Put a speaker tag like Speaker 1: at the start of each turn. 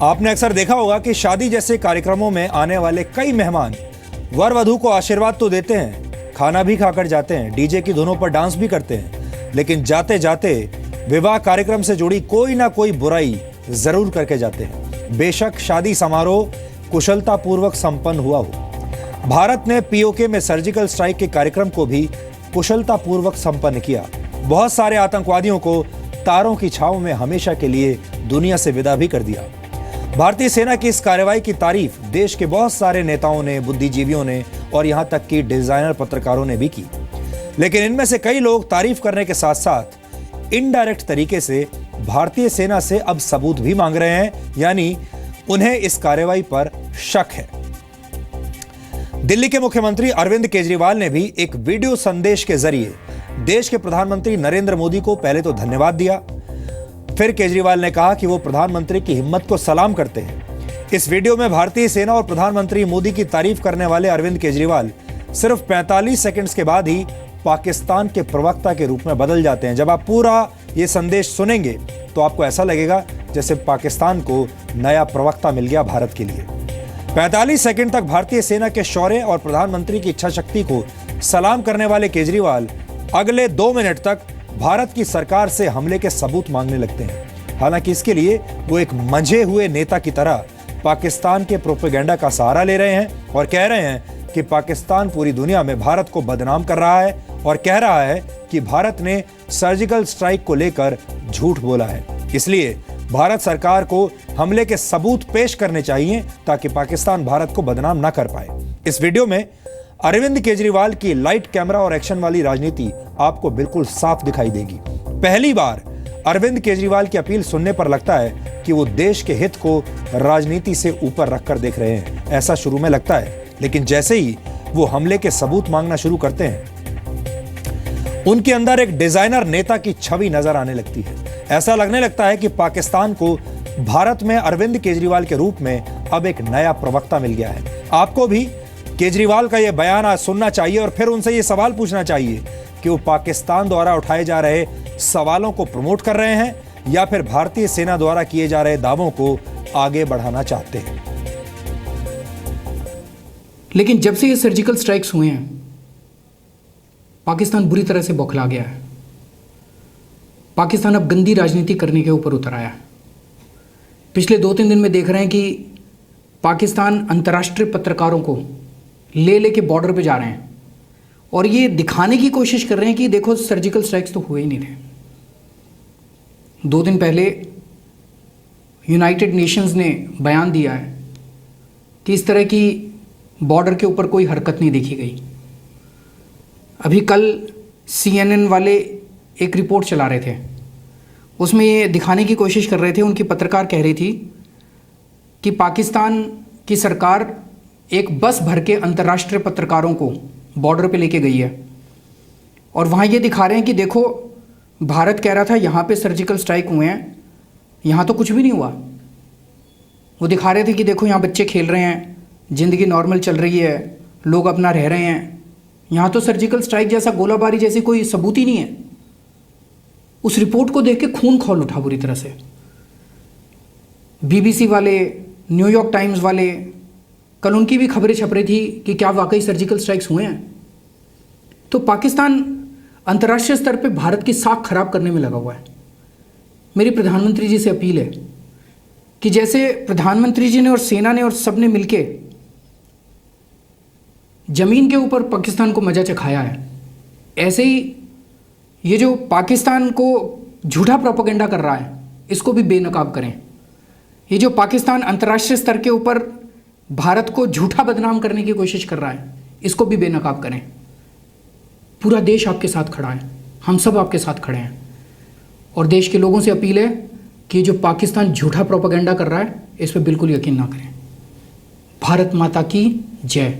Speaker 1: आपने अक्सर देखा होगा कि शादी जैसे कार्यक्रमों में आने वाले कई मेहमान वर वधू को आशीर्वाद तो देते हैं, खाना भी खाकर जाते हैं, डीजे की धुनों पर डांस भी करते हैं, लेकिन जाते जाते विवाह कार्यक्रम से जुड़ी कोई ना कोई बुराई जरूर करके जाते हैं। बेशक शादी समारोह कुशलतापूर्वक संपन्न हुआ हो। भारत ने पीओके में सर्जिकल स्ट्राइक के कार्यक्रम को भी कुशलतापूर्वक संपन्न किया। बहुत सारे आतंकवादियों को तारों की छांव में हमेशा के लिए दुनिया से विदा भी कर दिया। भारतीय सेना की इस कार्रवाई की तारीफ देश के बहुत सारे नेताओं ने, बुद्धिजीवियों ने और यहां तक कि डिजाइनर पत्रकारों ने भी की। लेकिन इनमें से कई लोग तारीफ करने के साथ साथ इनडायरेक्ट तरीके से भारतीय सेना से अब सबूत भी मांग रहे हैं, यानी उन्हें इस कार्रवाई पर शक है। दिल्ली के मुख्यमंत्री अरविंद केजरीवाल ने भी एक वीडियो संदेश के जरिए देश के प्रधानमंत्री नरेंद्र मोदी को पहले तो धन्यवाद दिया। फिर केजरीवाल ने कहा कि वो प्रधानमंत्री की हिम्मत को सलाम करते हैं। इस वीडियो में भारतीय सेना और प्रधानमंत्री मोदी की तारीफ करने वाले अरविंद केजरीवाल सिर्फ 45 सेकंड्स के बाद ही पाकिस्तान के प्रवक्ता के रूप में बदल जाते हैं। जब आप पूरा ये संदेश सुनेंगे तो आपको ऐसा लगेगा जैसे पाकिस्तान को नया प्रवक्ता मिल गया भारत के लिए। 45 सेकंड तक भारतीय सेना के शौर्य और प्रधानमंत्री की इच्छा शक्ति को सलाम करने वाले केजरीवाल अगले 2 मिनट तक भारत की सरकार से हमले के सबूत मांगने लगते हैं। हालांकि इसके लिए वो एक मंझे हुए नेता की तरह पाकिस्तान के प्रोपेगेंडा का सहारा ले रहे हैं और कह रहे हैं कि पाकिस्तान पूरी दुनिया में भारत को बदनाम कर रहा है और कह रहा है कि भारत ने सर्जिकल स्ट्राइक को लेकर झूठ बोला है। इसलिए भारत सरकार को हमले के सबूत पेश करने चाहिए ताकि पाकिस्तान भारत को बदनाम ना कर पाए। इस वीडियो में अरविंद केजरीवाल की लाइट कैमरा और एक्शन वाली राजनीति आपको बिल्कुल साफ दिखाई देगी। पहली बार अरविंद केजरीवाल की अपील सुनने पर लगता है कि वो देश के हित को राजनीति से ऊपर रखकर देख रहे हैं। ऐसा शुरू में लगता है, लेकिन जैसे ही वो हमले के सबूत मांगना शुरू करते हैं, उनके अंदर एक डिजाइनर नेता की छवि नजर आने लगती है। ऐसा लगने लगता है कि पाकिस्तान को भारत में अरविंद केजरीवाल के रूप में अब एक नया प्रवक्ता मिल गया है। आपको भी केजरीवाल का यह बयान आज सुनना चाहिए और फिर उनसे यह सवाल पूछना चाहिए कि वो पाकिस्तान द्वारा उठाए जा रहे सवालों को प्रमोट कर रहे हैं या फिर भारतीय सेना द्वारा किए जा रहे दावों को आगे बढ़ाना चाहते हैं।
Speaker 2: लेकिन जब से ये सर्जिकल स्ट्राइक्स हुए हैं, पाकिस्तान बुरी तरह से बौखला गया है। पाकिस्तान अब गंदी राजनीति करने के ऊपर उतर आया है। पिछले 2-3 दिन में देख रहे हैं कि पाकिस्तान अंतर्राष्ट्रीय पत्रकारों को ले के बॉर्डर पे जा रहे हैं और ये दिखाने की कोशिश कर रहे हैं कि देखो सर्जिकल स्ट्राइक्स तो हुए ही नहीं थे। 2 दिन पहले यूनाइटेड नेशंस ने बयान दिया है कि इस तरह की बॉर्डर के ऊपर कोई हरकत नहीं देखी गई। अभी कल CNN वाले एक रिपोर्ट चला रहे थे, उसमें ये दिखाने की कोशिश कर रहे थे, उनकी पत्रकार कह रही थी कि पाकिस्तान की सरकार एक बस भर के अंतर्राष्ट्रीय पत्रकारों को बॉर्डर पे लेके गई है और वहाँ ये दिखा रहे हैं कि देखो भारत कह रहा था यहाँ पे सर्जिकल स्ट्राइक हुए हैं, यहाँ तो कुछ भी नहीं हुआ। वो दिखा रहे थे कि देखो यहाँ बच्चे खेल रहे हैं, ज़िंदगी नॉर्मल चल रही है, लोग अपना रह रहे हैं, यहाँ तो सर्जिकल स्ट्राइक जैसा, गोलाबारी जैसी कोई सबूत ही नहीं है। उस रिपोर्ट को देख के खून खौल उठा बुरी तरह से। BBC वाले, न्यूयॉर्क टाइम्स वाले, कल उनकी भी खबरें छप रही थी कि क्या वाकई सर्जिकल स्ट्राइक्स हुए हैं। तो पाकिस्तान अंतर्राष्ट्रीय स्तर पे भारत की साख खराब करने में लगा हुआ है। मेरी प्रधानमंत्री जी से अपील है कि जैसे प्रधानमंत्री जी ने और सेना ने और सब ने मिलके जमीन के ऊपर पाकिस्तान को मजा चखाया है, ऐसे ही ये जो पाकिस्तान को झूठा प्रोपेगेंडा कर रहा है, इसको भी बेनकाब करें। ये जो पाकिस्तान अंतर्राष्ट्रीय स्तर के ऊपर भारत को झूठा बदनाम करने की कोशिश कर रहा है, इसको भी बेनकाब करें। पूरा देश आपके साथ खड़ा है, हम सब आपके साथ खड़े हैं और देश के लोगों से अपील है कि जो पाकिस्तान झूठा प्रोपेगेंडा कर रहा है, इस पर बिल्कुल यकीन ना करें। भारत माता की जय।